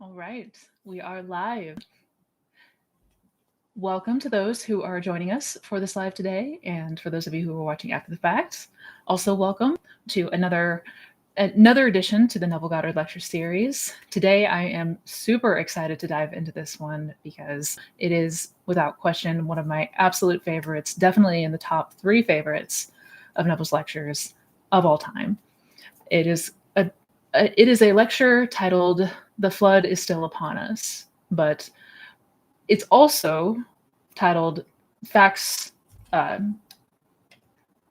All right, we are live. Welcome to those who are joining us for this live today, and for those of you who are watching after the fact. Also, welcome to another edition to the Neville Goddard lecture series. Today, I am super excited to dive into this one because it is, without question, one of my absolute favorites, definitely in the top 3 favorites of Neville's lectures of all time. It is a lecture titled "The Flood is Still Upon Us," but it's also titled "Facts." Uh,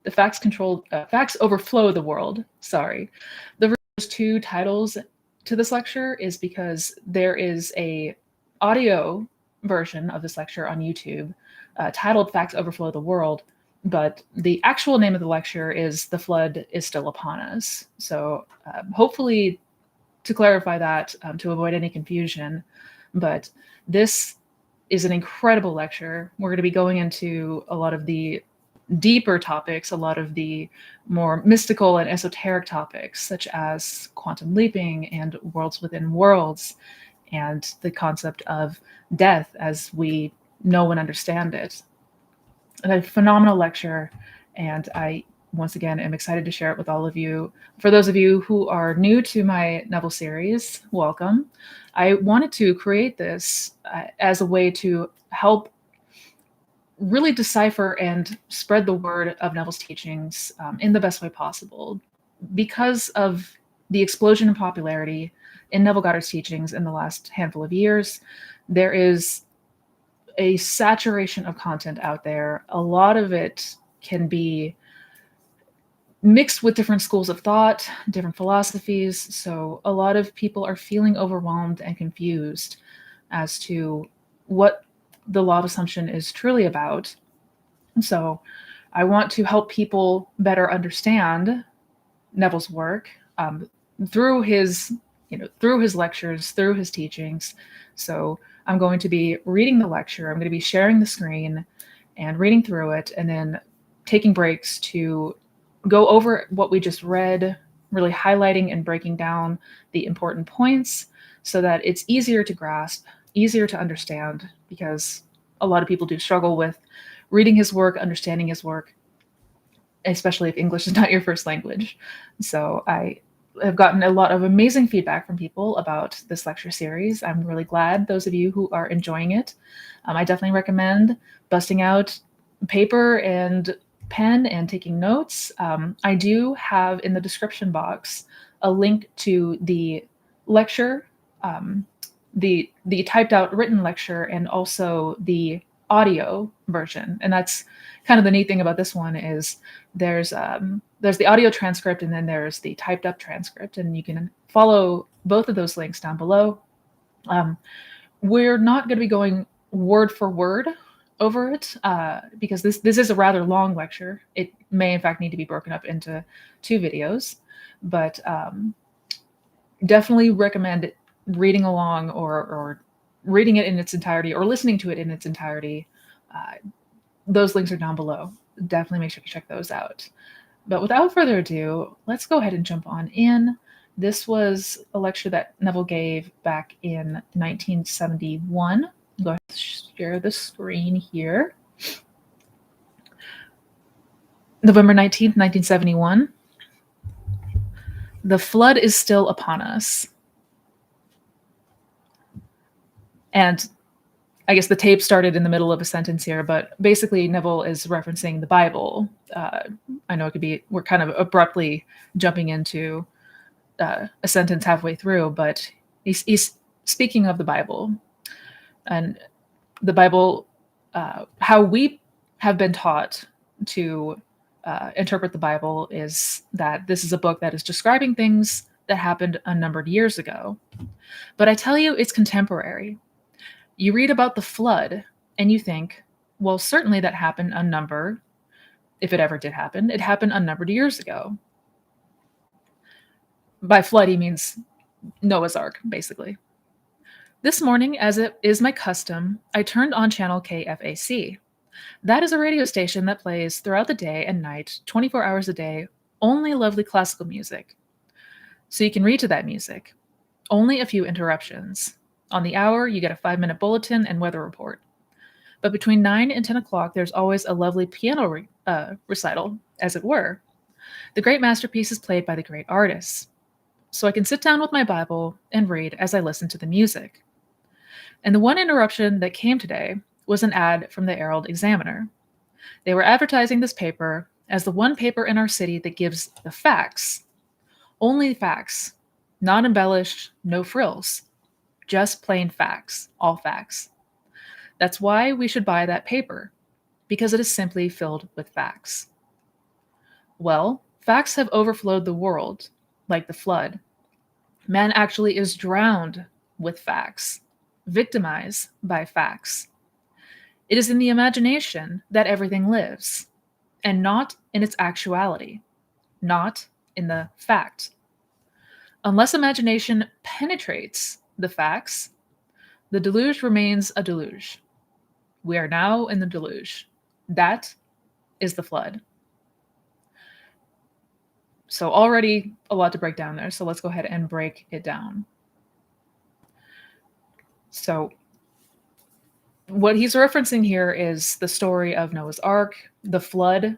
the facts overflow the world. Sorry, the reason there's 2 titles to this lecture is because there is a audio version of this lecture on YouTube titled "Facts Overflow the World," but the actual name of the lecture is "The Flood is Still Upon Us." So hopefully, to clarify that, to avoid any confusion, but this is an incredible lecture. We're going to be going into a lot of the deeper topics, a lot of the more mystical and esoteric topics, such as quantum leaping and worlds within worlds, and the concept of death as we know and understand it. A phenomenal lecture, and I once again am excited to share it with all of you. For those of you who are new to my Neville series, welcome. I wanted to create this as a way to help really decipher and spread the word of Neville's teachings in the best way possible. Because of the explosion in popularity in Neville Goddard's teachings in the last handful of years, there is a saturation of content out there. A lot of it can be mixed with different schools of thought, different philosophies. So a lot of people are feeling overwhelmed and confused as to what the law of assumption is truly about. So I want to help people better understand Neville's work through his lectures, through his teachings. So I'm going to be reading the lecture. I'm going to be sharing the screen and reading through it, and then taking breaks to go over what we just read, really highlighting and breaking down the important points so that it's easier to grasp, easier to understand, because a lot of people do struggle with reading his work, understanding his work, especially if English is not your first language. So I have gotten a lot of amazing feedback from people about this lecture series. I'm really glad those of you who are enjoying it. I definitely recommend busting out paper and pen and taking notes. I do have in the description box a link to the lecture, the typed out written lecture, and also the audio version. And that's kind of the neat thing about this one is there's the audio transcript, and then there's the typed up transcript, and you can follow both of those links down below. We're not going to be going word for word over it because this is a rather long lecture. It may in fact need to be broken up into 2 videos, but definitely recommend reading along or reading it in its entirety or listening to it in its entirety. Those links are down below. Definitely make sure you check those out. But without further ado, let's go ahead and jump on in. This was a lecture that Neville gave back in 1971. Go ahead and share the screen here. November 19th, 1971. The flood is still upon us. And I guess the tape started in the middle of a sentence here, but basically Neville is referencing the Bible. I know it could be, we're kind of abruptly jumping into a sentence halfway through, but he's speaking of the Bible. And the Bible, how we have been taught to interpret the Bible is that this is a book that is describing things that happened unnumbered years ago. But I tell you, it's contemporary. You read about the flood and you think, well, certainly that happened unnumbered. If it ever did happen, it happened unnumbered years ago. By flood, he means Noah's Ark, basically. This morning, as it is my custom, I turned on channel KFAC. That is a radio station that plays throughout the day and night, 24 hours a day, only lovely classical music. So you can read to that music. Only a few interruptions. On the hour, you get a 5-minute bulletin and weather report. But between 9 and 10 o'clock, there's always a lovely piano recital, as it were. The great masterpiece is played by the great artists. So I can sit down with my Bible and read as I listen to the music. And the one interruption that came today was an ad from the Herald Examiner. They were advertising this paper as the one paper in our city that gives the facts, only facts, not embellished, no frills, just plain facts, all facts. That's why we should buy that paper, because it is simply filled with facts. Well, facts have overflowed the world, like the flood. Man actually is drowned with facts, victimized by facts. It is in the imagination that everything lives, and not in its actuality, not in the fact. Unless imagination penetrates the facts, the deluge remains a deluge. We are now in the deluge. That is the flood. So already a lot to break down there. So let's go ahead and break it down. So what he's referencing here is the story of Noah's Ark, the flood,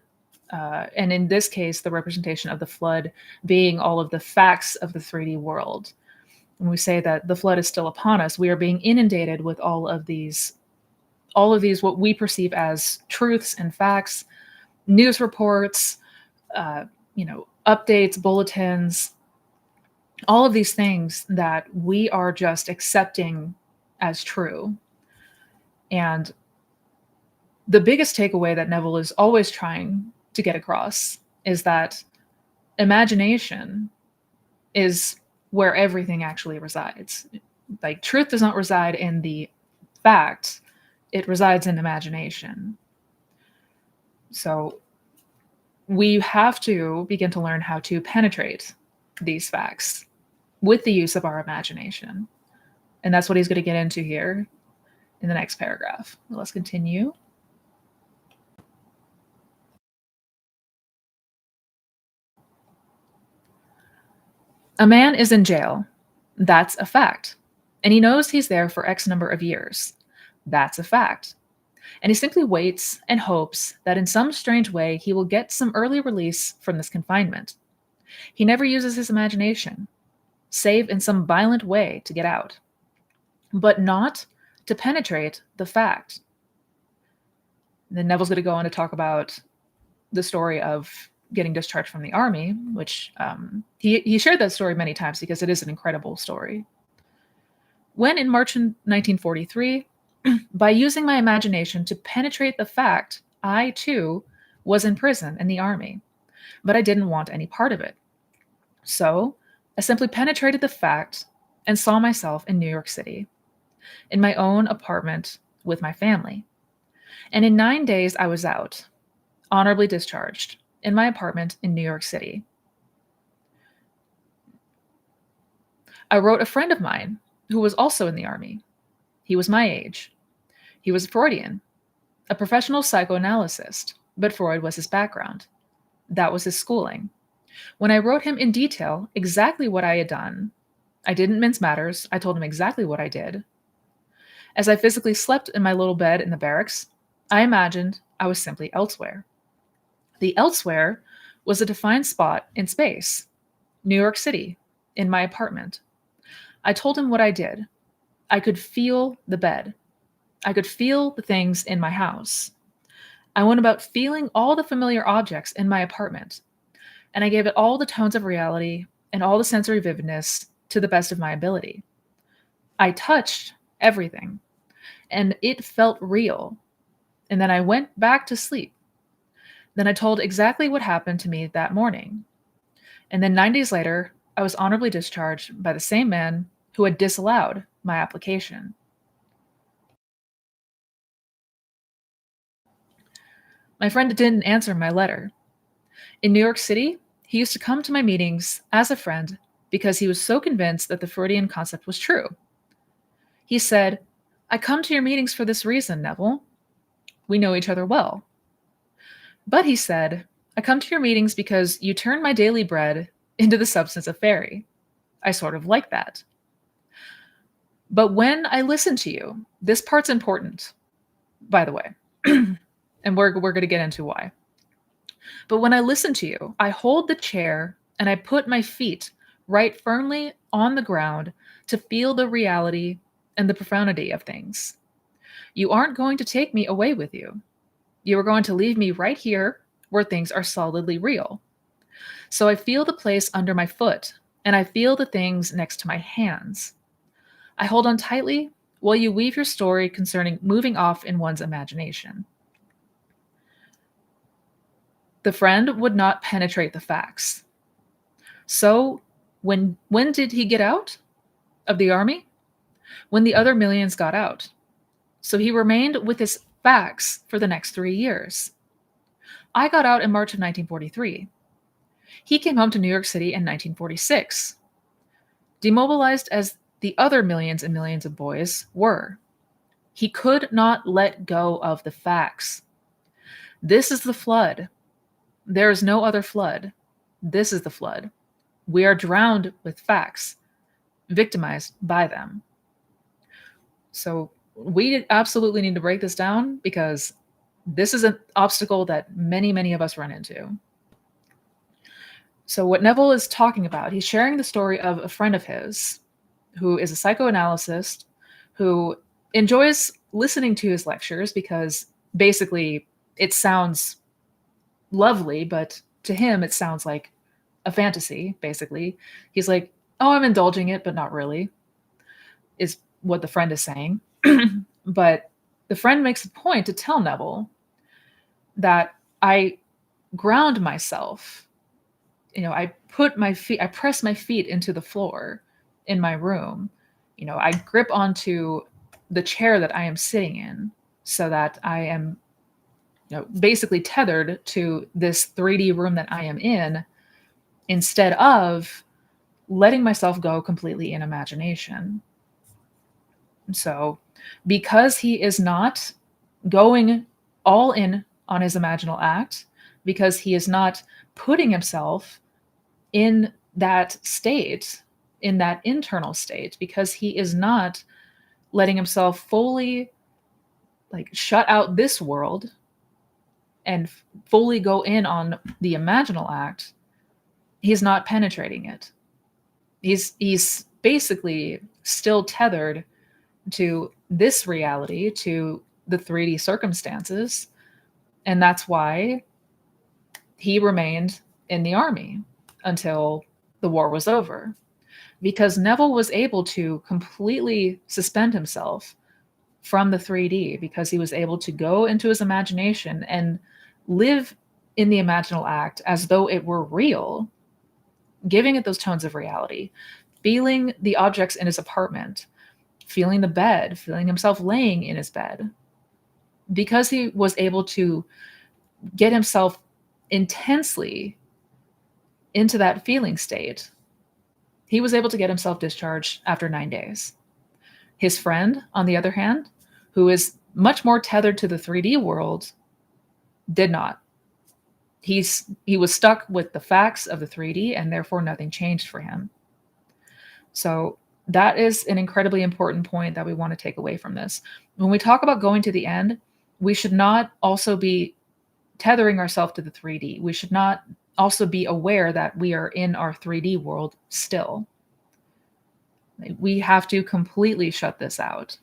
and in this case, the representation of the flood being all of the facts of the 3D world. When we say that the flood is still upon us, we are being inundated with all of these what we perceive as truths and facts, news reports, updates, bulletins, all of these things that we are just accepting as true. And the biggest takeaway that Neville is always trying to get across is that imagination is where everything actually resides. Like, truth does not reside in the fact, it resides in imagination. So we have to begin to learn how to penetrate these facts with the use of our imagination. And that's what he's going to get into here in the next paragraph. Let's continue. A man is in jail. That's a fact. And he knows he's there for X number of years. That's a fact. And he simply waits and hopes that in some strange way he will get some early release from this confinement. He never uses his imagination, save in some violent way to get out, but not to penetrate the fact. And then Neville's going to go on to talk about the story of getting discharged from the army, which he shared that story many times because it is an incredible story. When in March 1943, by using my imagination to penetrate the fact, I too was in prison in the army, but I didn't want any part of it. So I simply penetrated the fact and saw myself in New York City, in my own apartment with my family. And in 9 days, I was out, honorably discharged, in my apartment in New York City. I wrote a friend of mine who was also in the army. He was my age. He was a Freudian, a professional psychoanalyst, but Freud was his background. That was his schooling. When I wrote him in detail exactly what I had done, I didn't mince matters. I told him exactly what I did. As I physically slept in my little bed in the barracks, I imagined I was simply elsewhere. The elsewhere was a defined spot in space, New York City, in my apartment. I told him what I did. I could feel the bed. I could feel the things in my house. I went about feeling all the familiar objects in my apartment, and I gave it all the tones of reality and all the sensory vividness to the best of my ability. I touched everything, and it felt real. And then I went back to sleep. Then I told exactly what happened to me that morning. And then 9 days later, I was honorably discharged by the same man who had disallowed my application. My friend didn't answer my letter. In New York City, he used to come to my meetings as a friend because he was so convinced that the Freudian concept was true. He said, "I come to your meetings for this reason, Neville. We know each other well." But he said, "I come to your meetings because you turn my daily bread into the substance of fairy. I sort of like that." But when I listen to you, this part's important, by the way, and we're going to get into why. But when I listen to you, I hold the chair and I put my feet right firmly on the ground to feel the reality and the profundity of things. You aren't going to take me away with you. You are going to leave me right here where things are solidly real. So I feel the place under my foot and I feel the things next to my hands. I hold on tightly while you weave your story concerning moving off in one's imagination. The friend would not penetrate the facts. So, when did he get out of the army? When the other millions got out. So he remained with his facts for the next 3 years. I got out in March of 1943. He came home to New York City in 1946. Demobilized as the other millions and millions of boys were. He could not let go of the facts. This is the flood. There is no other flood. This is the flood. We are drowned with facts, victimized by them. So we absolutely need to break this down because this is an obstacle that many, many of us run into. So what Neville is talking about, he's sharing the story of a friend of his who is a psychoanalyst who enjoys listening to his lectures because basically it sounds lovely, but to him it sounds like a fantasy, basically. He's like, oh, I'm indulging it, but not really, is what the friend is saying. But the friend makes a point to tell Neville that I ground myself. I press my feet into the floor in my room. I grip onto the chair that I am sitting in so that I am basically tethered to this 3D room that I am in instead of letting myself go completely in imagination. So because he is not going all in on his imaginal act, because he is not putting himself in that state, in that internal state, because he is not letting himself fully shut out this world and fully go in on the imaginal act, he's not penetrating it. He's basically still tethered to this reality, to the 3D circumstances, and that's why he remained in the army until the war was over. Because Neville was able to completely suspend himself from the 3D, because he was able to go into his imagination and live in the imaginal act as though it were real, giving it those tones of reality, feeling the objects in his apartment, feeling the bed, feeling himself laying in his bed. Because he was able to get himself intensely into that feeling state, he was able to get himself discharged after 9 days. His friend, on the other hand, who is much more tethered to the 3D world, did not. He was stuck with the facts of the 3D, and therefore nothing changed for him. So that is an incredibly important point that we want to take away from this. When we talk about going to the end, we should not also be tethering ourselves to the 3D. We should not also be aware that we are in our 3D world still. We have to completely shut this out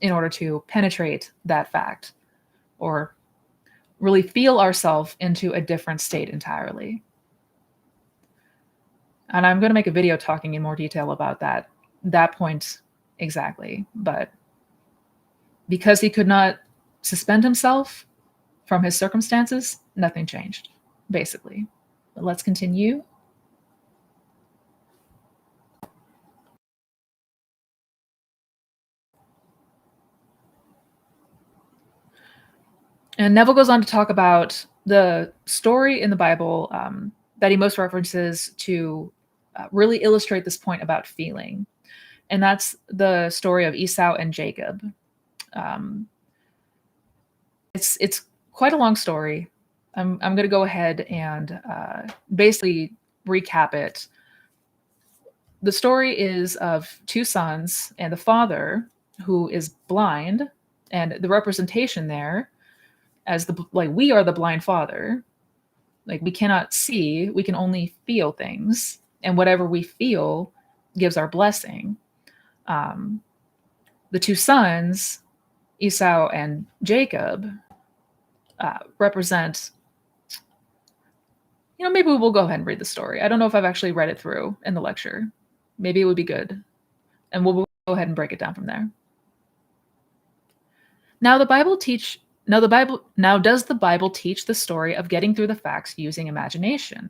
in order to penetrate that fact or really feel ourselves into a different state entirely. And I'm going to make a video talking in more detail about that point exactly. But because he could not suspend himself from his circumstances, nothing changed, basically. But let's continue. And Neville goes on to talk about the story in the Bible that he most references to really illustrate this point about feeling. And that's the story of Esau and Jacob. It's quite a long story. I'm going to go ahead and basically recap it The story is of two sons and the father who is blind, and the representation there as we are the blind father. Like, we cannot see, we can only feel things, and whatever we feel gives our blessing. The two sons, Esau and Jacob, represent, maybe we'll go ahead and read the story. I don't know if I've actually read it through in the lecture. Maybe it would be good. And we'll go ahead and break it down from there. Now does the Bible teach the story of getting through the facts using imagination?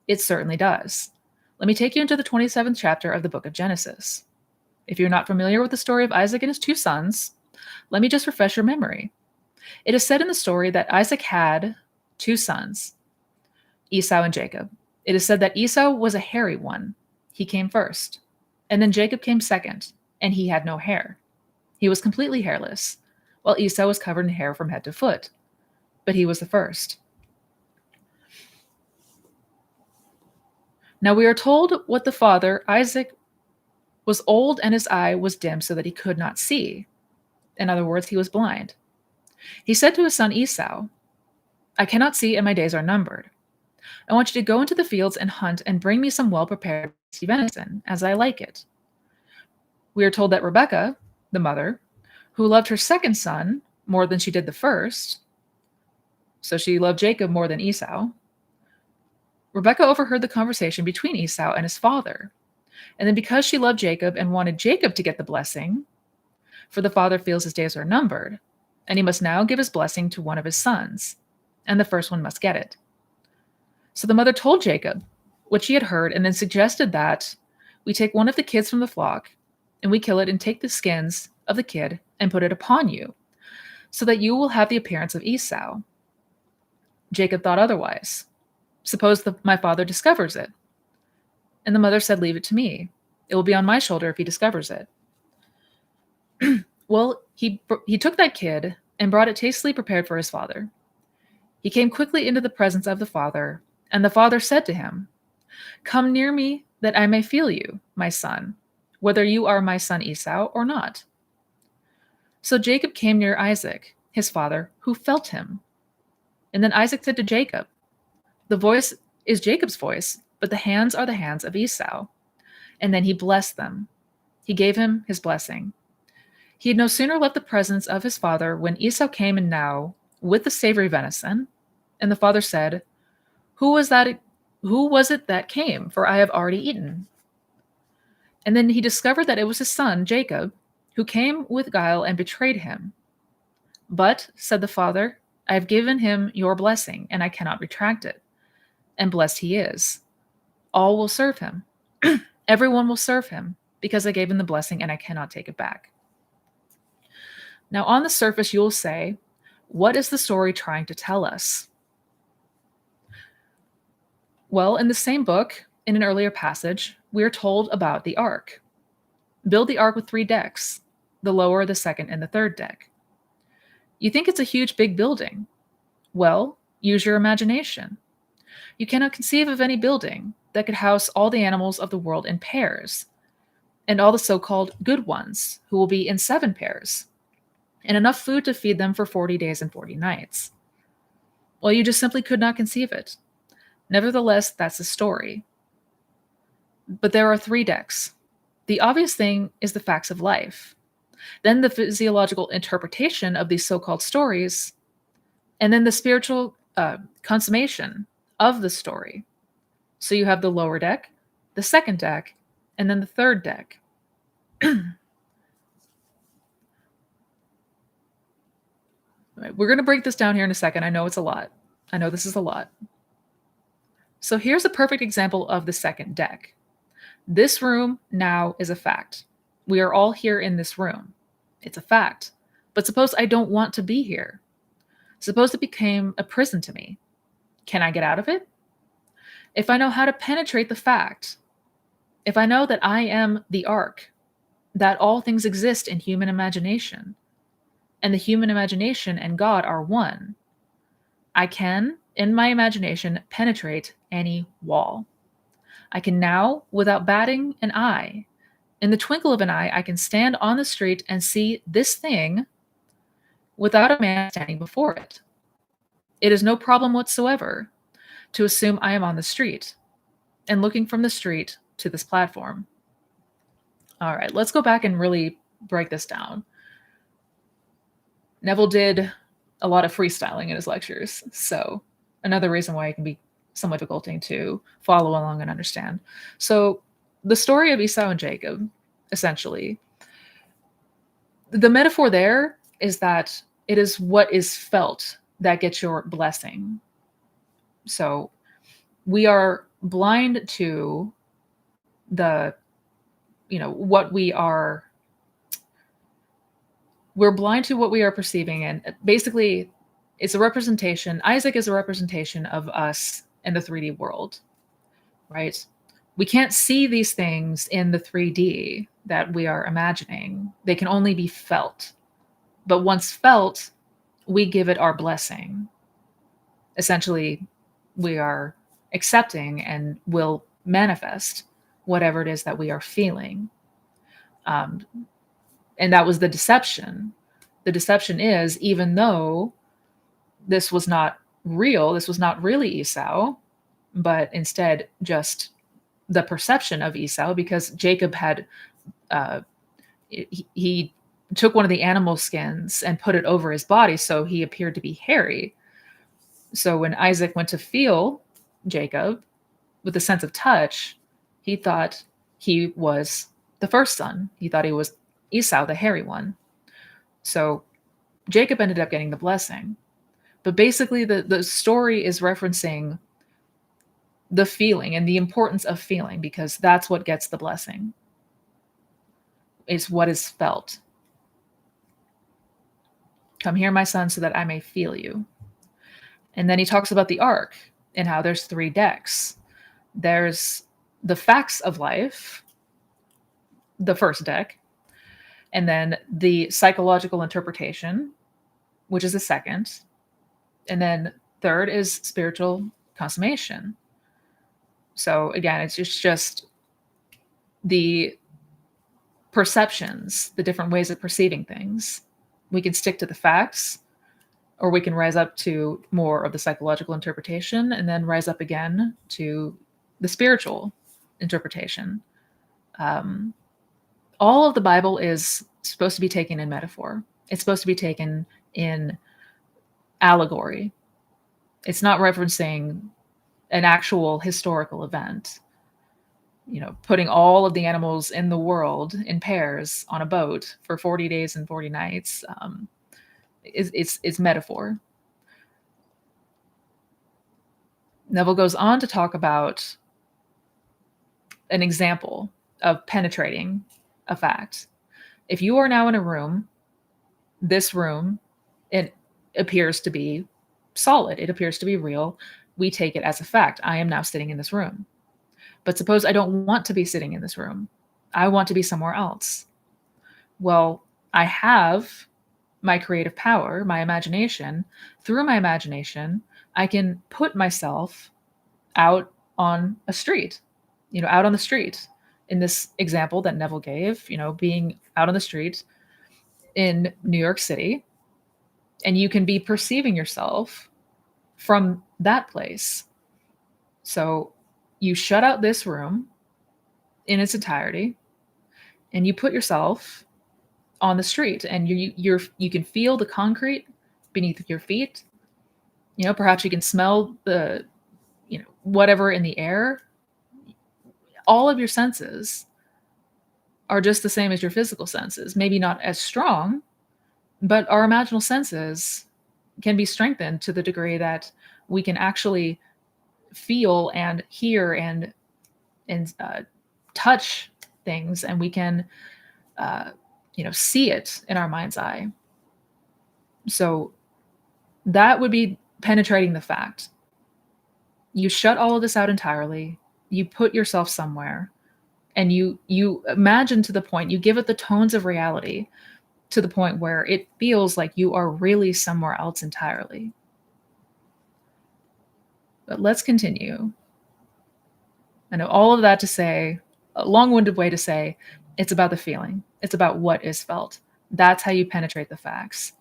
It certainly does. Let me take you into the 27th chapter of the book of Genesis. If you're not familiar with the story of Isaac and his two sons, let me just refresh your memory. It is said in the story that Isaac had two sons, Esau and Jacob. It is said that Esau was a hairy one. He came first. And then Jacob came second, and he had no hair. He was completely hairless, while Esau was covered in hair from head to foot. But he was the first. Now we are told what the father, Isaac, was old and his eye was dim so that he could not see. In other words, he was blind. He said to his son Esau, "I cannot see and my days are numbered. I want you to go into the fields and hunt and bring me some well-prepared venison, as I like it." We are told that Rebekah, the mother, who loved her second son more than she did the first, so she loved Jacob more than Esau, Rebekah overheard the conversation between Esau and his father. And then because she loved Jacob and wanted Jacob to get the blessing, for the father feels his days are numbered, and he must now give his blessing to one of his sons, and the first one must get it. So the mother told Jacob what she had heard and then suggested that we take one of the kids from the flock and we kill it and take the skins of the kid and put it upon you, so that you will have the appearance of Esau. Jacob thought otherwise. Suppose my father discovers it. And the mother said, "Leave it to me. It will be on my shoulder if he discovers it." Well, he took that kid and brought it tastefully prepared for his father. He came quickly into the presence of the father, and the father said to him, "Come near me that I may feel you, my son, whether you are my son Esau or not." So Jacob came near Isaac, his father, who felt him. And then Isaac said to Jacob, "The voice is Jacob's voice, but the hands are the hands of Esau." And then he blessed them. He gave him his blessing. He had no sooner left the presence of his father when Esau came in now with the savory venison. And the father said, Who was it that came? For I have already eaten." And then he discovered that it was his son, Jacob, who came with guile and betrayed him. "But," said the father, "I have given him your blessing, and I cannot retract it. And blessed he is. All will serve him. Everyone will serve him, because I gave him the blessing, and I cannot take it back." Now, on the surface, you will say, what is the story trying to tell us? Well, in the same book, in an earlier passage, we are told about the ark. Build the ark with 3 decks, the lower, the second, and the third deck. You think it's a huge, big building. Well, use your imagination. You cannot conceive of any building that could house all the animals of the world in pairs, and all the so-called good ones, who will be in 7 pairs, and enough food to feed them for 40 days and 40 nights. Well, you just simply could not conceive it. Nevertheless, that's the story. But there are 3 decks. The obvious thing is the facts of life, then the physiological interpretation of these so-called stories, and then the spiritual consummation of the story. So you have the lower deck, the second deck, and then the third deck. Right, we're going to break this down here in a second. I know it's a lot. I know this is a lot. So here's a perfect example of the second deck. This room now is a fact. We are all here in this room. It's a fact. But suppose I don't want to be here. Suppose it became a prison to me. Can I get out of it? If I know how to penetrate the fact, if I know that I am the ark, that all things exist in human imagination, and the human imagination and God are one, I can, in my imagination, penetrate any wall. I can now, without batting an eye, in the twinkle of an eye, I can stand on the street and see this thing without a man standing before it. It is no problem whatsoever to assume I am on the street and looking from the street to this platform. All right, let's go back and really break this down. Neville did a lot of freestyling in his lectures, so another reason why it can be somewhat difficult to follow along and understand. So the story of Esau and Jacob, essentially, the metaphor there is that it is what is felt that gets your blessing. So we are blind to the, what we're blind to what we are perceiving. And basically, it's a representation. Isaac is a representation of us in the 3D world, right? We can't see these things in the 3D that we are imagining. They can only be felt. But once felt, we give it our blessing. Essentially, we are accepting and will manifest whatever it is that we are feeling. And that was the deception. The deception is, even though this was not real, this was not really Esau, but instead just the perception of Esau, because Jacob had, he took one of the animal skins and put it over his body, so he appeared to be hairy. So when Isaac went to feel Jacob with a sense of touch, he thought he was the first son. He thought he was Esau, the hairy one. So Jacob ended up getting the blessing. But basically, the story is referencing the feeling and the importance of feeling, because that's what gets the blessing. It's what is felt. Come here, my son, so that I may feel you. And then he talks about the ark and how there's 3 decks. There's the facts of life, the first deck, and then the psychological interpretation, which is the second. And then third is spiritual consummation. So again, it's just the perceptions, the different ways of perceiving things. We can stick to the facts, or we can rise up to more of the psychological interpretation, and then rise up again to the spiritual interpretation. All of the Bible is supposed to be taken in metaphor. It's supposed to be taken in allegory. It's not referencing an actual historical event. Putting all of the animals in the world in pairs on a boat for 40 days and 40 nights is metaphor. Neville goes on to talk about an example of penetrating a fact. If you are now in a room, this room, it appears to be solid. It appears to be real. We take it as a fact. I am now sitting in this room. But suppose I don't want to be sitting in this room. I want to be somewhere else. Well, I have my creative power, my imagination. Through my imagination, I can put myself out on a street, out on the street. In this example that Neville gave, being out on the street in New York City, and you can be perceiving yourself from that place. So you shut out this room in its entirety, and you put yourself on the street, and you can feel the concrete beneath your feet. Perhaps you can smell the, whatever in the air. All of your senses are just the same as your physical senses. Maybe not as strong, but our imaginal senses can be strengthened to the degree that we can actually feel and hear and touch things, and we can see it in our mind's eye. So that would be penetrating the fact. You shut all of this out entirely. You put yourself somewhere, and you imagine to the point, you give it the tones of reality to the point where it feels like you are really somewhere else entirely. But let's continue. I know all of that to say, a long-winded way to say, it's about the feeling. It's about what is felt. That's how you penetrate the facts.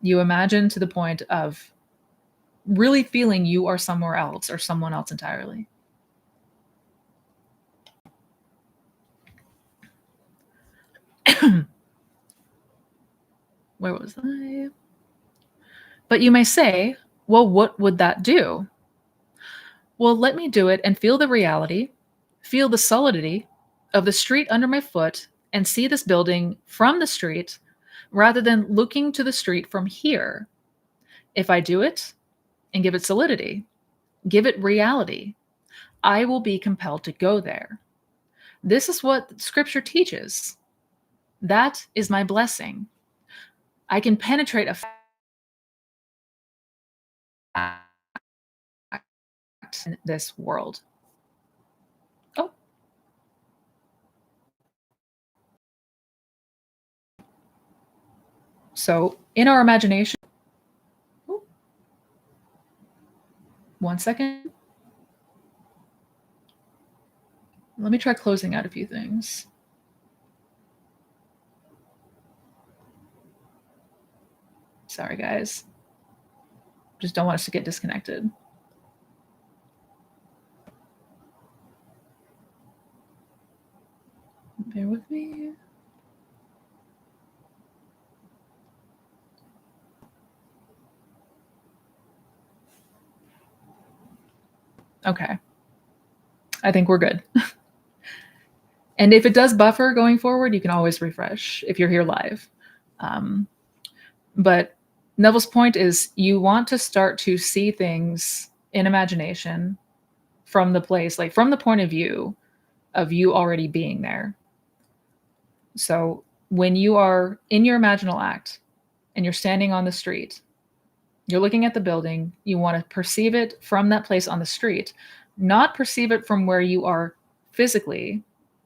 You imagine to the point of really feeling you are somewhere else or someone else entirely. Where was I? But you may say, well, what would that do? Well, let me do it and feel the reality, feel the solidity of the street under my foot, and see this building from the street rather than looking to the street from here. If I do it and give it solidity, give it reality, I will be compelled to go there. This is what scripture teaches. That is my blessing. I can penetrate a fact in this world. Oh. So in our imagination, one second. Let me try closing out a few things. Sorry, guys. Just don't want us to get disconnected. Bear with me. Okay. I think we're good. And if it does buffer going forward, you can always refresh if you're here live. But Neville's point is you want to start to see things in imagination from the place, like from the point of view of you already being there. So when you are in your imaginal act and you're standing on the street, you're looking at the building, you want to perceive it from that place on the street, not perceive it from where you are physically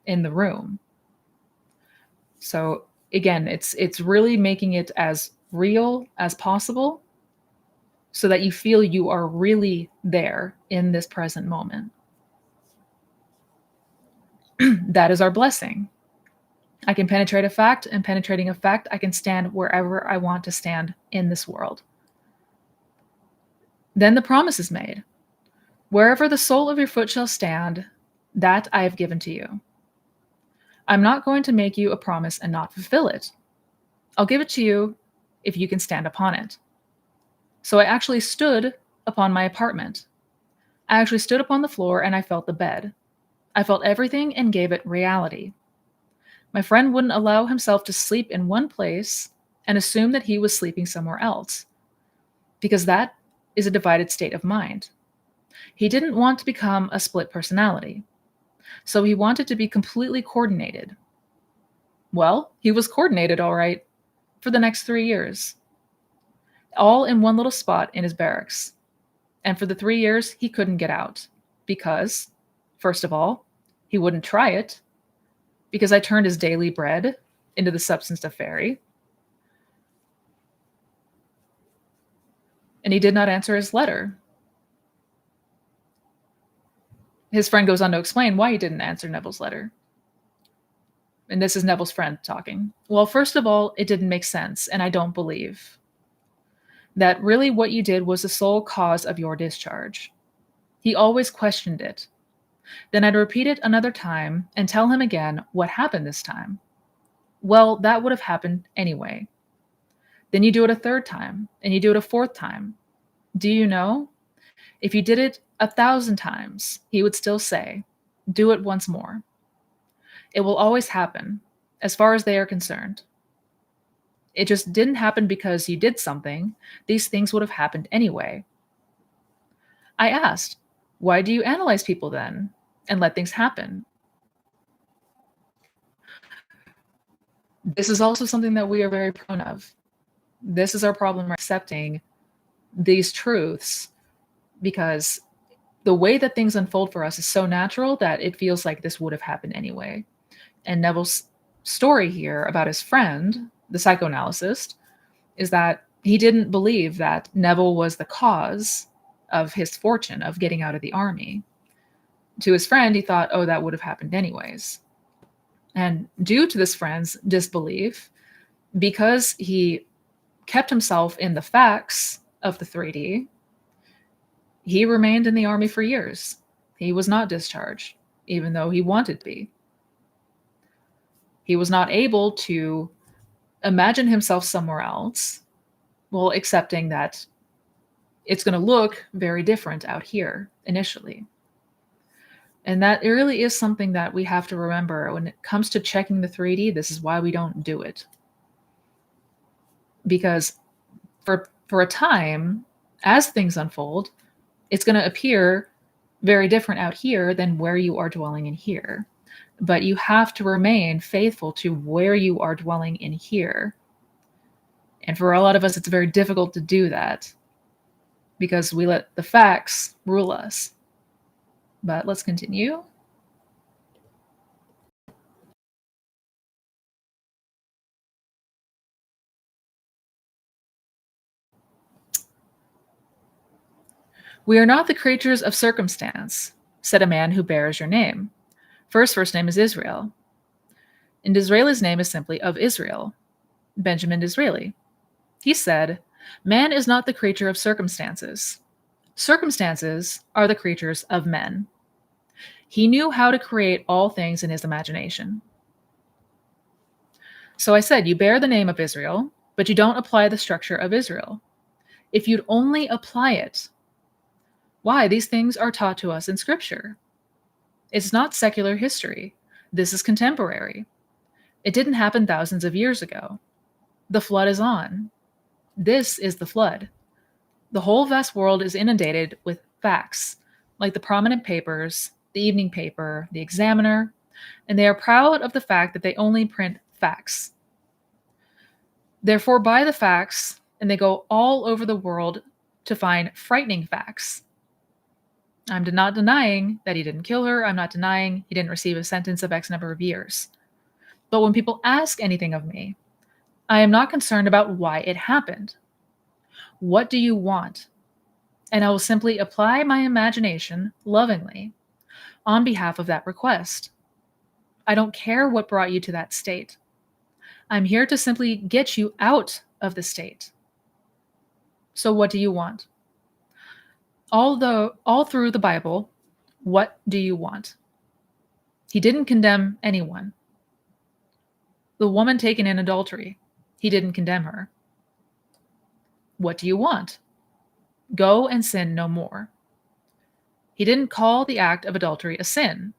in the room. So again, it's really making it as real as possible so that you feel you are really there in this present moment. That is our blessing. I can penetrate a fact, and penetrating a fact, I can stand wherever I want to stand in this world. Then the promise is made. Wherever the sole of your foot shall stand, that I have given to you. I'm not going to make you a promise and not fulfill it. I'll give it to you if you can stand upon it. So I actually stood upon my apartment. I actually stood upon the floor and I felt the bed. I felt everything and gave it reality. My friend wouldn't allow himself to sleep in one place and assume that he was sleeping somewhere else, because that is a divided state of mind. He didn't want to become a split personality, so he wanted to be completely coordinated. Well, he was coordinated all right for the next 3 years, all in one little spot in his barracks. And for the 3 years, he couldn't get out because, first of all, he wouldn't try it, because I turned his daily bread into the substance of fairy. And he did not answer his letter. His friend goes on to explain why he didn't answer Neville's letter. And this is Neville's friend talking. Well, first of all, it didn't make sense, and I don't believe that really what you did was the sole cause of your discharge. He always questioned it. Then I'd repeat it another time and tell him again what happened this time. Well, that would have happened anyway. Then you do it a third time, and you do it a fourth time. Do you know? If you did it 1,000 times, he would still say, do it once more. It will always happen, as far as they are concerned. It just didn't happen because you did something. These things would have happened anyway. I asked, why do you analyze people then and let things happen? This is also something that we are very prone of. This is our problem, accepting these truths, because the way that things unfold for us is so natural that it feels like this would have happened anyway. And Neville's story here about his friend, the psychoanalyst, is that he didn't believe that Neville was the cause of his fortune of getting out of the army. To his friend, he thought, oh, that would have happened anyways. And due to this friend's disbelief, because he kept himself in the facts of the 3D, he remained in the army for years. He was not discharged, even though he wanted to be. He was not able to imagine himself somewhere else, while accepting that it's going to look very different out here initially. And that really is something that we have to remember when it comes to checking the 3D. This is why we don't do it. Because for a time, as things unfold, it's going to appear very different out here than where you are dwelling in here. But you have to remain faithful to where you are dwelling in here. And for a lot of us, it's very difficult to do that because we let the facts rule us. But let's continue. We are not the creatures of circumstance, said a man who bears your name. First name is Israel. And Disraeli's name is simply of Israel, Benjamin Disraeli. He said, man is not the creature of circumstances. Circumstances are the creatures of men. He knew how to create all things in his imagination. So I said, you bear the name of Israel, but you don't apply the structure of Israel. If you'd only apply it, why? These things are taught to us in Scripture. It's not secular history. This is contemporary. It didn't happen thousands of years ago. The flood is on. This is the flood. The whole vast world is inundated with facts, like the prominent papers, the evening paper, the Examiner, and they are proud of the fact that they only print facts. Therefore, buy the facts, and they go all over the world to find frightening facts. I'm not denying that he didn't kill her. I'm not denying he didn't receive a sentence of X number of years. But when people ask anything of me, I am not concerned about why it happened. What do you want? And I will simply apply my imagination lovingly on behalf of that request. I don't care what brought you to that state. I'm here to simply get you out of the state. So what do you want? All through the Bible, what do you want? He didn't condemn anyone. The woman taken in adultery, he didn't condemn her. What do you want? Go and sin no more. He didn't call the act of adultery a sin.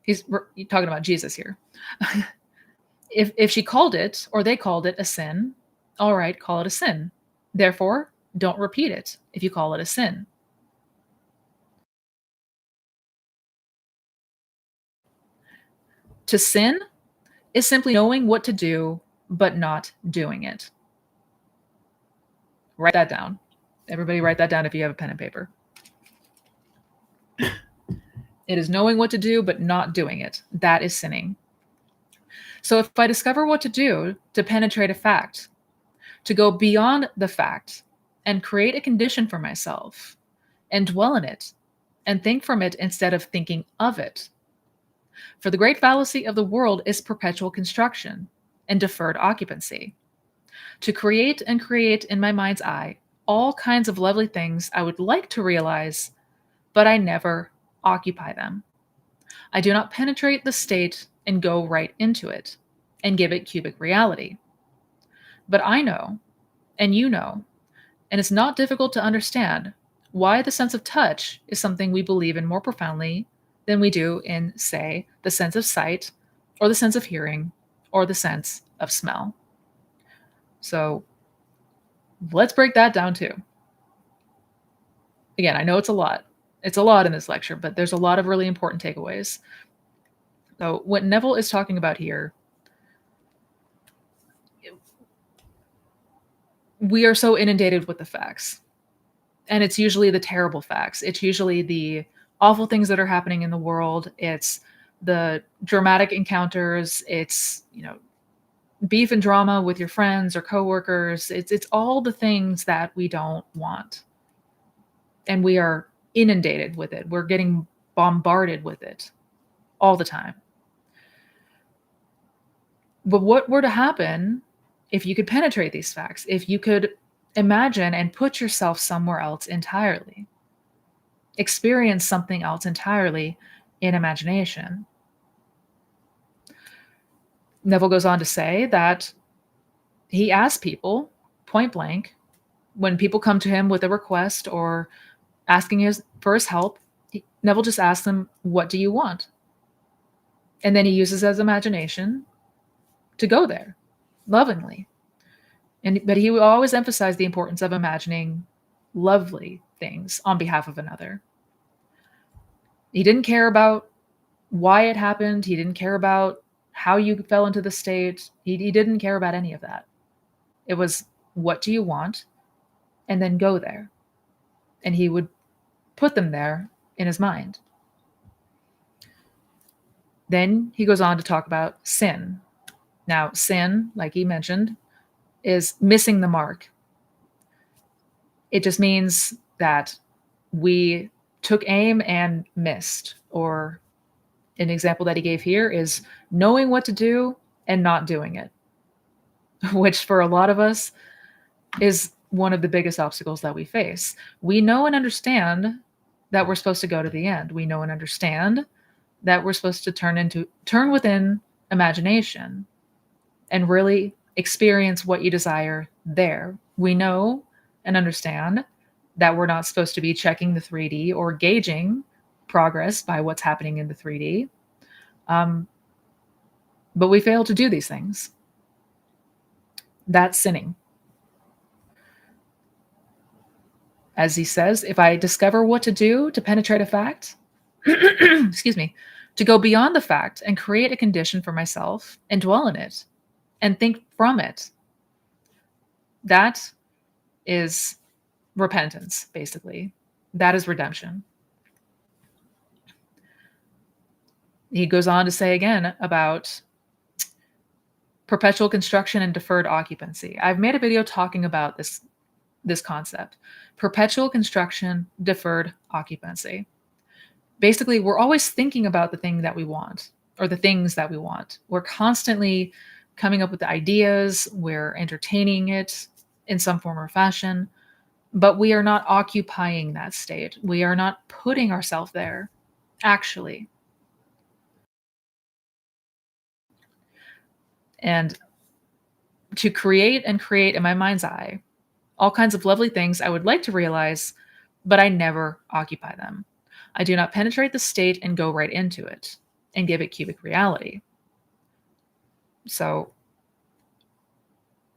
He's talking about Jesus here. If she called it, or they called it a sin, all right, call it a sin. Therefore, don't repeat it if you call it a sin. To sin is simply knowing what to do, but not doing it. Write that down. Everybody write that down if you have a pen and paper. It is knowing what to do, but not doing it. That is sinning. So if I discover what to do to penetrate a fact, to go beyond the fact and create a condition for myself and dwell in it and think from it instead of thinking of it. For the great fallacy of the world is perpetual construction and deferred occupancy. To create and create in my mind's eye all kinds of lovely things I would like to realize, but I never occupy them. I do not penetrate the state and go right into it and give it cubic reality. But I know, and you know, and it's not difficult to understand why the sense of touch is something we believe in more profoundly than we do in, say, the sense of sight, or the sense of hearing, or the sense of smell. So let's break that down too. Again, I know it's a lot. It's a lot in this lecture, but there's a lot of really important takeaways. So what Neville is talking about here, we are so inundated with the facts. And it's usually the terrible facts. It's usually the awful things that are happening in the world. It's the dramatic encounters. It's, beef and drama with your friends or coworkers. It's all the things that we don't want. And we are inundated with it. We're getting bombarded with it all the time. But what were to happen if you could penetrate these facts, if you could imagine and put yourself somewhere else entirely, experience something else entirely in imagination? Neville goes on to say that he asks people point blank, when people come to him with a request or asking for his help, Neville just asks them, "What do you want?" And then he uses his imagination to go there lovingly. But he would always emphasize the importance of imagining lovely things on behalf of another. He didn't care about why it happened. He didn't care about how you fell into the state. He didn't care about any of that. It was, what do you want? And then go there. And he would put them there in his mind. Then he goes on to talk about sin. Now, sin, like he mentioned, is missing the mark. It just means that we took aim and missed. Or an example that he gave here is knowing what to do and not doing it, which for a lot of us is one of the biggest obstacles that we face. We know and understand that we're supposed to go to the end. We know and understand that we're supposed to turn within imagination and really experience what you desire there. We know and understand that we're not supposed to be checking the 3D or gauging progress by what's happening in the 3D. But we fail to do these things. That's sinning. As he says, if I discover what to do to penetrate a fact, excuse me, to go beyond the fact and create a condition for myself and dwell in it and think from it, that is repentance, basically. That is redemption. He goes on to say again about perpetual construction and deferred occupancy. I've made a video talking about this concept. Perpetual construction, deferred occupancy. Basically, we're always thinking about the thing that we want, or the things that we want. We're constantly coming up with the ideas, we're entertaining it in some form or fashion, but we are not occupying that state. We are not putting ourselves there, actually. And to create and create in my mind's eye all kinds of lovely things I would like to realize, but I never occupy them. I do not penetrate the state and go right into it and give it cubic reality. So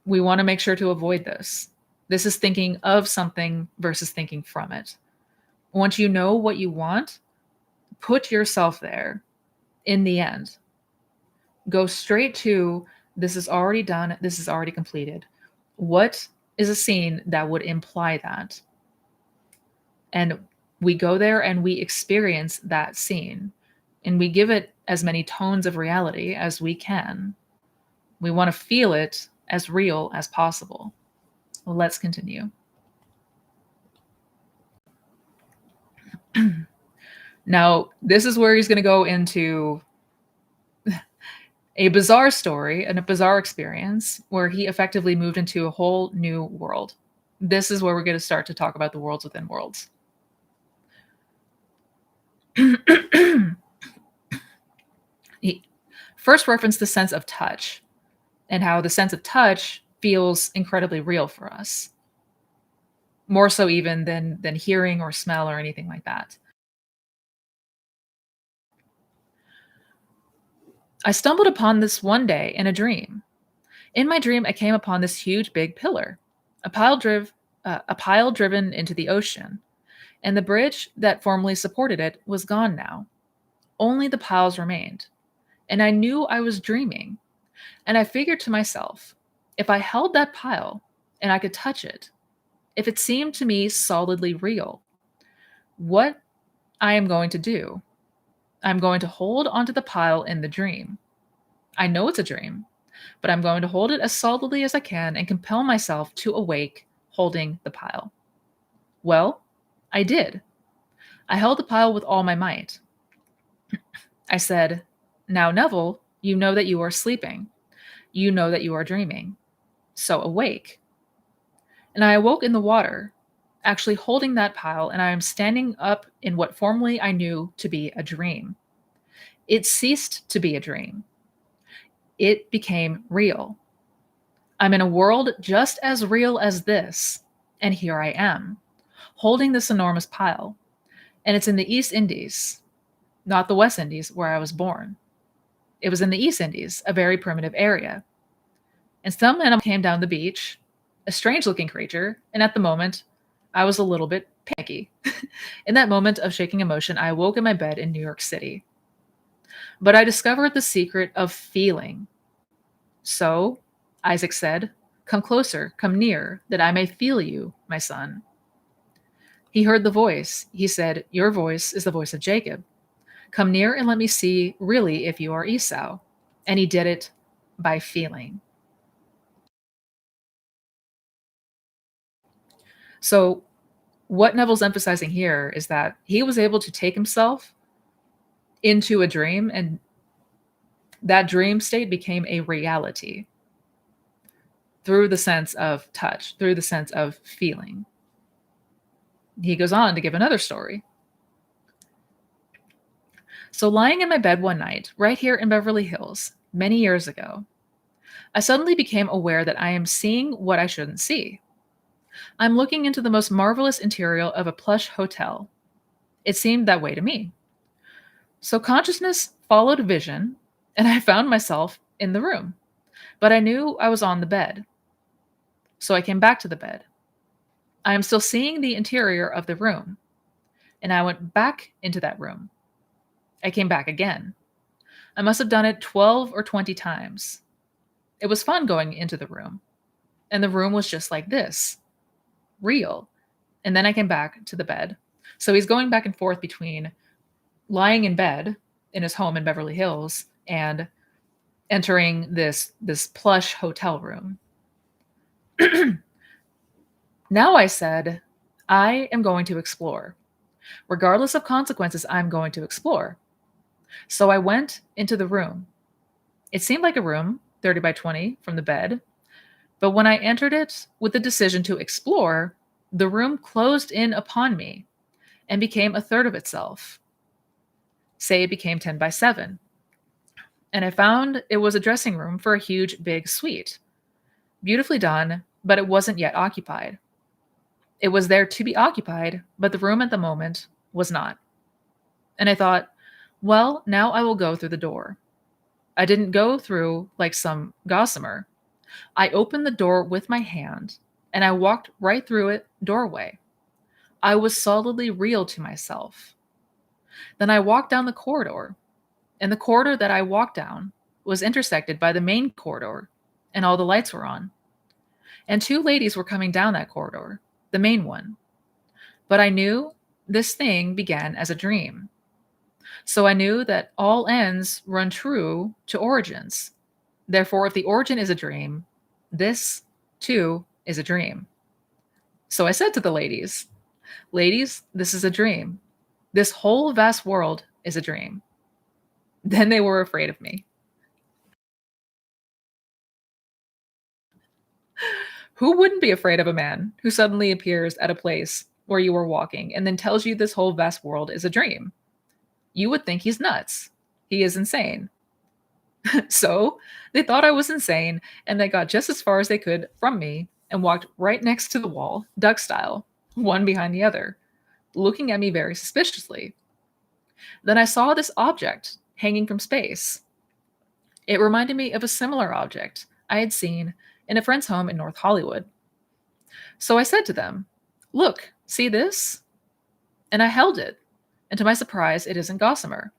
we want to make sure to avoid this. This is thinking of something versus thinking from it. Once you know what you want, put yourself there in the end. Go straight to, this is already done, this is already completed. What is a scene that would imply that? And we go there and we experience that scene. And we give it as many tones of reality as we can. We want to feel it as real as possible. Let's continue. Now, this is where he's going to go into a bizarre story and a bizarre experience where he effectively moved into a whole new world. This is where we're going to start to talk about the worlds within worlds. He first referenced the sense of touch and how the sense of touch feels incredibly real for us. More so even than hearing or smell or anything like that. I stumbled upon this one day in a dream. In my dream, I came upon this huge big pillar, a pile driven into the ocean, and the bridge that formerly supported it was gone now. Only the piles remained, and I knew I was dreaming. And I figured to myself, if I held that pile and I could touch it, if it seemed to me solidly real, what I am going to do, I'm going to hold onto the pile in the dream. I know it's a dream, but I'm going to hold it as solidly as I can and compel myself to awake holding the pile. Well, I did. I held the pile with all my might, I said, "Now, Neville, you know that you are sleeping. You know that you are dreaming. So awake." And I awoke in the water, actually holding that pile, and I am standing up in what formerly I knew to be a dream. It ceased to be a dream. It became real. I'm in a world just as real as this, and here I am, holding this enormous pile. And it's in the East Indies, not the West Indies where I was born. It was in the East Indies, a very primitive area. And some animal came down the beach, a strange looking creature, and at the moment, I was a little bit panicky. In that moment of shaking emotion, I awoke in my bed in New York City. But I discovered the secret of feeling. So, Isaac said, "Come closer, come near, that I may feel you, my son." He heard the voice. He said, "Your voice is the voice of Jacob. Come near and let me see really if you are Esau." And he did it by feeling. So, what Neville's emphasizing here is that he was able to take himself into a dream, and that dream state became a reality through the sense of touch, through the sense of feeling. He goes on to give another story. So, lying in my bed one night, right here in Beverly Hills, many years ago, I suddenly became aware that I am seeing what I shouldn't see. I'm looking into the most marvelous interior of a plush hotel. It seemed that way to me. So, consciousness followed vision, and I found myself in the room. But I knew I was on the bed. So, I came back to the bed. I am still seeing the interior of the room, and I went back into that room. I came back again. I must have done it 12 or 20 times. It was fun going into the room, and the room was just like this, real. And then I came back to the bed. So he's going back and forth between lying in bed in his home in Beverly Hills and entering this plush hotel room. Now I said, I am going to explore. Regardless of consequences, I'm going to explore. So I went into the room. It seemed like a room, 30 by 20 from the bed. But when I entered it with the decision to explore, the room closed in upon me and became a third of itself. Say it became 10 by 7. And I found it was a dressing room for a huge, big suite. Beautifully done, but it wasn't yet occupied. It was there to be occupied, but the room at the moment was not. And I thought, well, now I will go through the door. I didn't go through like some gossamer. I opened the door with my hand and I walked right through it doorway. I was solidly real to myself. Then I walked down the corridor, and the corridor that I walked down was intersected by the main corridor, and all the lights were on. And two ladies were coming down that corridor, the main one. But I knew this thing began as a dream. So I knew that all ends run true to origins. Therefore, if the origin is a dream, this too is a dream. So I said to the ladies, "Ladies, this is a dream. This whole vast world is a dream." Then they were afraid of me. Who wouldn't be afraid of a man who suddenly appears at a place where you were walking and then tells you this whole vast world is a dream? You would think he's nuts. He is insane. So they thought I was insane, and they got just as far as they could from me and walked right next to the wall, duck style, one behind the other, looking at me very suspiciously. Then I saw this object hanging from space. It reminded me of a similar object I had seen in a friend's home in North Hollywood. So I said to them, "Look, see this?" And I held it. And to my surprise, it isn't gossamer.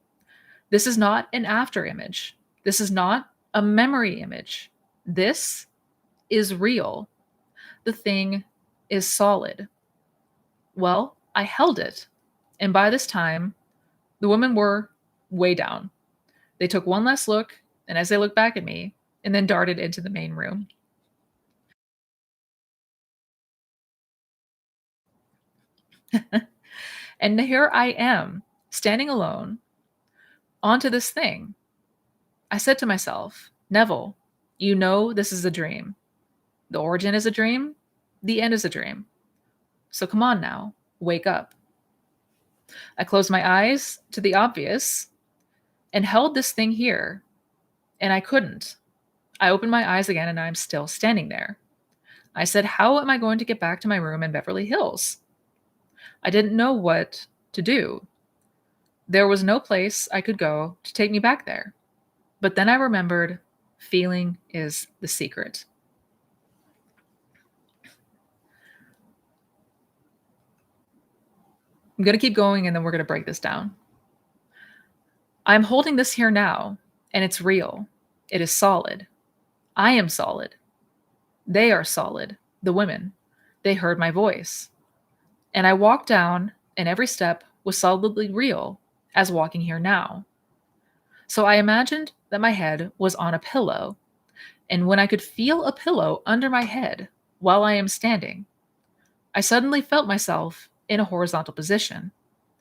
This is not an after image. This is not a memory image. This is real. The thing is solid. Well, I held it. And by this time, the women were way down. They took one last look, and as they looked back at me, and then darted into the main room. And here I am, standing alone, onto this thing. I said to myself, Neville, you know this is a dream. The origin is a dream. The end is a dream. So come on now, wake up. I closed my eyes to the obvious and held this thing here, and I couldn't. I opened my eyes again and I'm still standing there. I said, how am I going to get back to my room in Beverly Hills? I didn't know what to do. There was no place I could go to take me back there. But then I remembered feeling is the secret. I'm going to keep going and then we're going to break this down. I'm holding this here now, and it's real. It is solid. I am solid. They are solid, the women. They heard my voice. And I walked down, and every step was solidly real as walking here now. So I imagined that my head was on a pillow, and when I could feel a pillow under my head while I am standing, I suddenly felt myself in a horizontal position,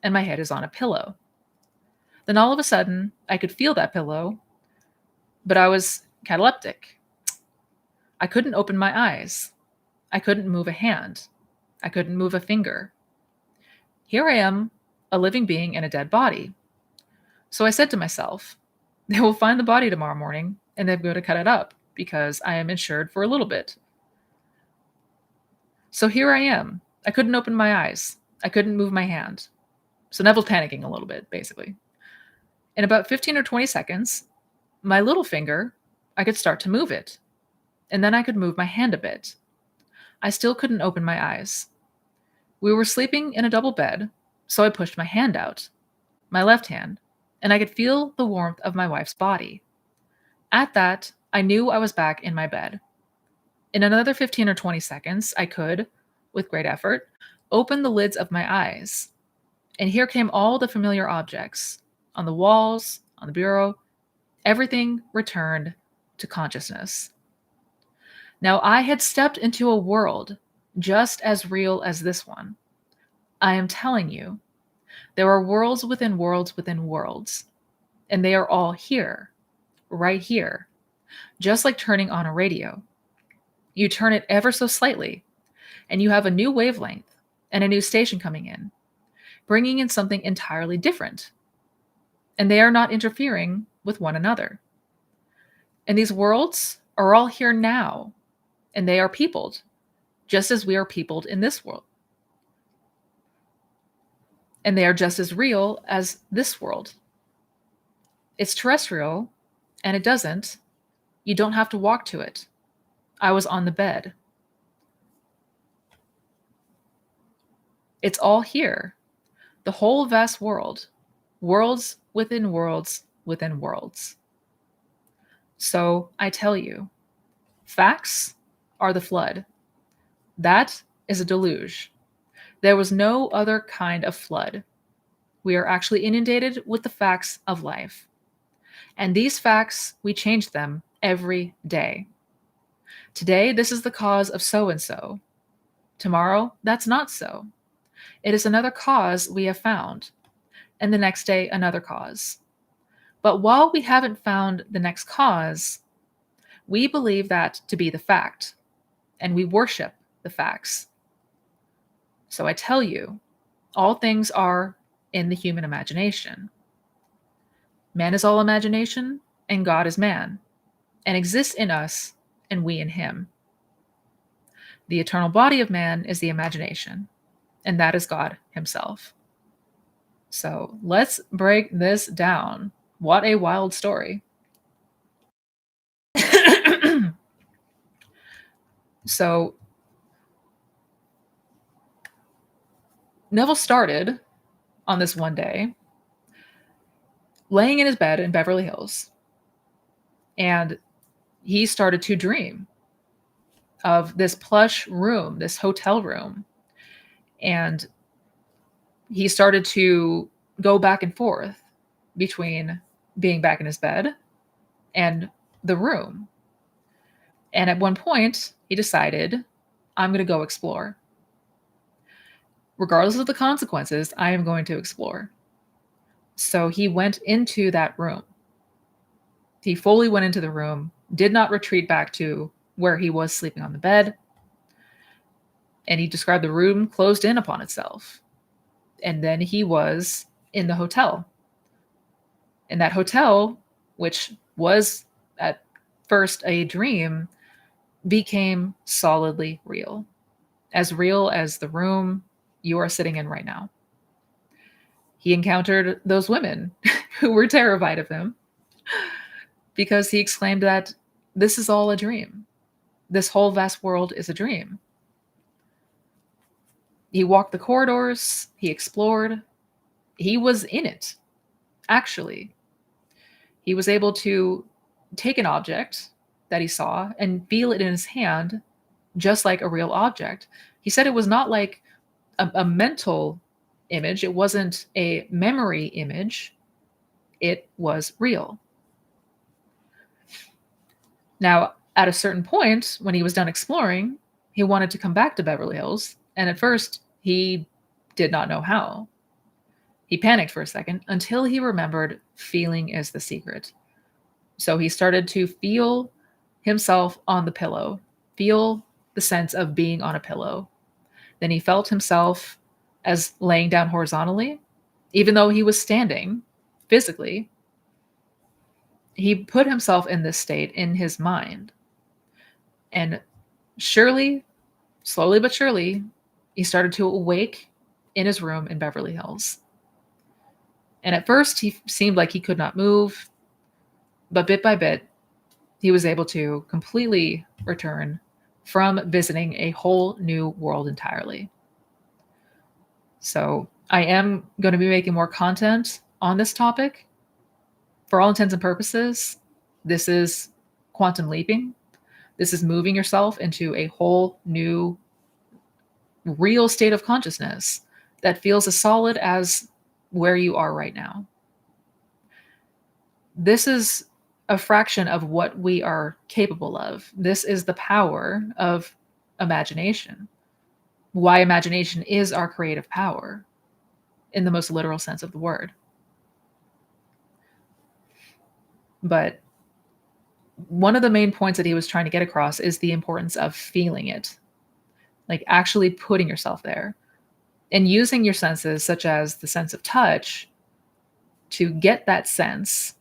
and my head is on a pillow. Then all of a sudden, I could feel that pillow, but I was cataleptic. I couldn't open my eyes. I couldn't move a hand. I couldn't move a finger. Here I am, a living being in a dead body. So I said to myself, they will find the body tomorrow morning and they're going to cut it up because I am insured for a little bit. So here I am. I couldn't open my eyes. I couldn't move my hand. So Neville's panicking a little bit, basically. In about 15 or 20 seconds, my little finger, I could start to move it. And then I could move my hand a bit. I still couldn't open my eyes. We were sleeping in a double bed, so I pushed my hand out, my left hand, and I could feel the warmth of my wife's body. At that, I knew I was back in my bed. In another 15 or 20 seconds, I could, with great effort, open the lids of my eyes. And here came all the familiar objects on the walls, on the bureau. Everything returned to consciousness. Now I had stepped into a world just as real as this one. I am telling you, there are worlds within worlds within worlds, and they are all here, right here, just like turning on a radio. You turn it ever so slightly, and you have a new wavelength and a new station coming in, bringing in something entirely different. And they are not interfering with one another. And these worlds are all here now, and they are peopled, just as we are peopled in this world. And they are just as real as this world. It's terrestrial, and it doesn't. You don't have to walk to it. I was on the bed. It's all here. The whole vast world. Worlds within worlds within worlds. So I tell you, facts are the flood. That is a deluge. There was no other kind of flood. We are actually inundated with the facts of life. And these facts, we change them every day. Today, this is the cause of so-and-so. Tomorrow, that's not so. It is another cause we have found. And the next day, another cause. But while we haven't found the next cause, we believe that to be the fact, and we worship the facts. So I tell you, all things are in the human imagination. Man is all imagination, and God is man, and exists in us, and we in him. The eternal body of man is the imagination, and that is God himself. So let's break this down. What a wild story. So Neville started on this one day laying in his bed in Beverly Hills, and he started to dream of this plush room, this hotel room, and he started to go back and forth between being back in his bed and the room. And at one point, he decided, I'm going to go explore. Regardless of the consequences, I am going to explore. So he went into that room. He fully went into the room, did not retreat back to where he was sleeping on the bed. And he described the room closed in upon itself. And then he was in the hotel. And that hotel, which was at first a dream, became solidly real as the room you are sitting in right now. He encountered those women who were terrified of him because he exclaimed that this is all a dream. This whole vast world is a dream. He walked the corridors, he explored, he was in it, actually. He was able to take an object that he saw and feel it in his hand, just like a real object. He said it was not like a mental image, it wasn't a memory image, it was real. Now, at a certain point, when he was done exploring, he wanted to come back to Beverly Hills, and at first, he did not know how. He panicked for a second until he remembered feeling is the secret. So he started to feel himself on the pillow, feel the sense of being on a pillow. Then he felt himself as laying down horizontally, even though he was standing physically. He put himself in this state in his mind. And surely, slowly but surely, he started to awake in his room in Beverly Hills. And at first, he seemed like he could not move, but bit by bit, he was able to completely return from visiting a whole new world entirely. So I am going to be making more content on this topic. For all intents and purposes, this is quantum leaping. This is moving yourself into a whole new real state of consciousness that feels as solid as where you are right now. This is a fraction of what we are capable of. This is the power of imagination. Why imagination is our creative power in the most literal sense of the word. But one of the main points that he was trying to get across is the importance of feeling it, like actually putting yourself there and using your senses, such as the sense of touch, to get that sense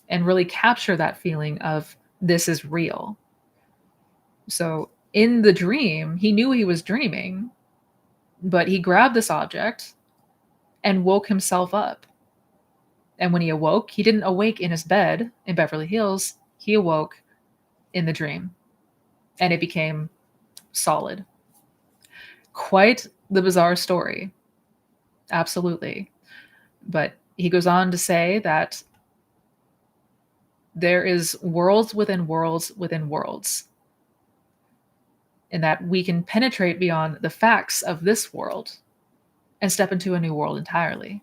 and really capture that feeling of this is real. So in the dream, he knew he was dreaming, but he grabbed this object and woke himself up. And when he awoke, he didn't awake in his bed in Beverly Hills. He awoke in the dream, and it became solid. Quite the bizarre story. Absolutely. But he goes on to say that there is worlds within worlds within worlds, and that we can penetrate beyond the facts of this world and step into a new world entirely.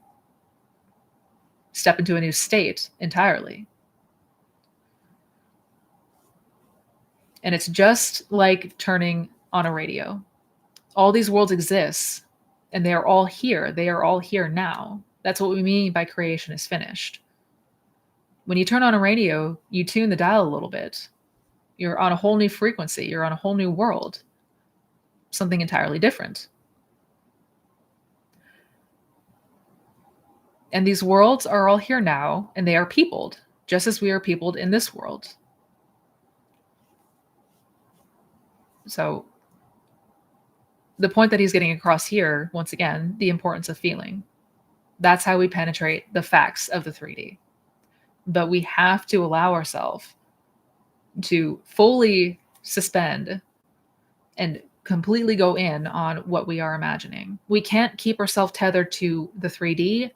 Step into a new state entirely. And it's just like turning on a radio. All these worlds exist, and they are all here. They are all here now. That's what we mean by creation is finished. When you turn on a radio, you tune the dial a little bit. You're on a whole new frequency. You're on a whole new world. Something entirely different. And these worlds are all here now, and they are peopled, just as we are peopled in this world. So the point that he's getting across here, once again, the importance of feeling. That's how we penetrate the facts of the 3D. But we have to allow ourselves to fully suspend and completely go in on what we are imagining. We can't keep ourselves tethered to the 3D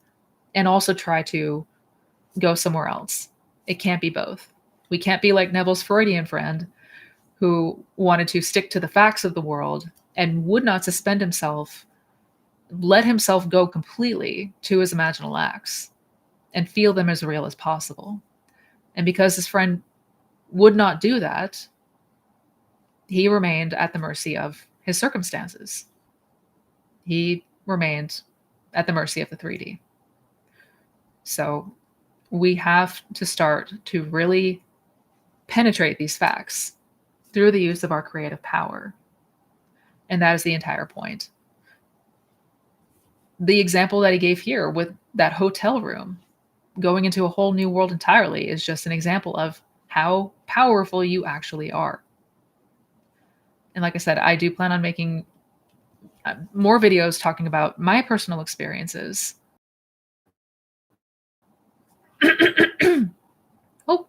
and also try to go somewhere else. It can't be both. We can't be like Neville's Freudian friend who wanted to stick to the facts of the world and would not suspend himself, let himself go completely to his imaginal acts and feel them as real as possible. And because his friend would not do that, he remained at the mercy of his circumstances. He remained at the mercy of the 3D. So we have to start to really penetrate these facts through the use of our creative power. And that is the entire point. The example that he gave here with that hotel room, going into a whole new world entirely, is just an example of how powerful you actually are. And like I said, I do plan on making more videos talking about my personal experiences. Oh,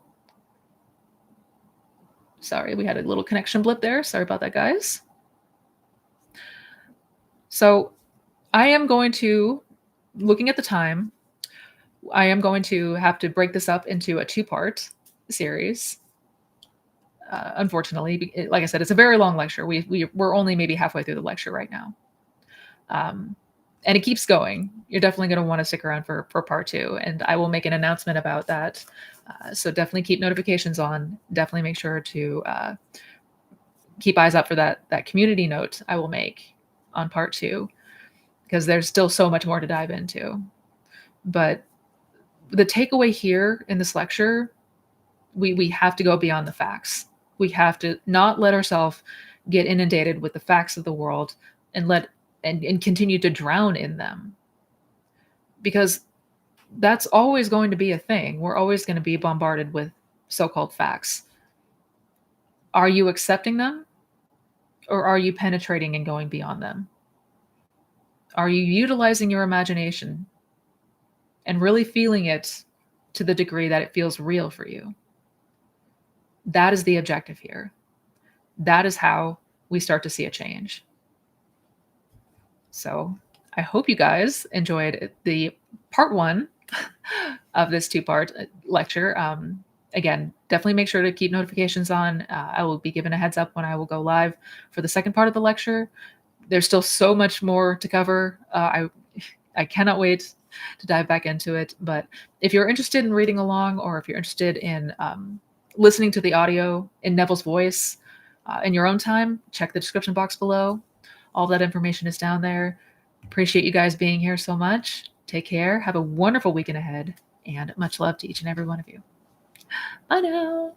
sorry, we had a little connection blip there. Sorry about that, guys. So I am going to, looking at the time, I am going to have to break this up into a 2-part series. Unfortunately, like I said, it's a very long lecture. We're only maybe halfway through the lecture right now. And it keeps going. You're definitely going to want to stick around for part 2, and I will make an announcement about that. So definitely keep notifications on. Definitely make sure to keep eyes up for that community note I will make on part 2, because there's still so much more to dive into. But the takeaway here in this lecture, we have to go beyond the facts. We have to not let ourselves get inundated with the facts of the world and continue to drown in them. Because that's always going to be a thing. We're always going to be bombarded with so-called facts. Are you accepting them? Or are you penetrating and going beyond them? Are you utilizing your imagination and really feeling it to the degree that it feels real for you? That is the objective here. That is how we start to see a change. So I hope you guys enjoyed the part 1 of this 2-part lecture. Again, definitely make sure to keep notifications on. I will be given a heads up when I will go live for the second part of the lecture. There's still so much more to cover. I cannot wait to dive back into it. But if you're interested in reading along, or if you're interested in listening to the audio in Neville's voice in your own time, check the description box below. All that information is down there. Appreciate you guys being here so much. Take care. Have a wonderful weekend ahead, and much love to each and every one of you. Bye now.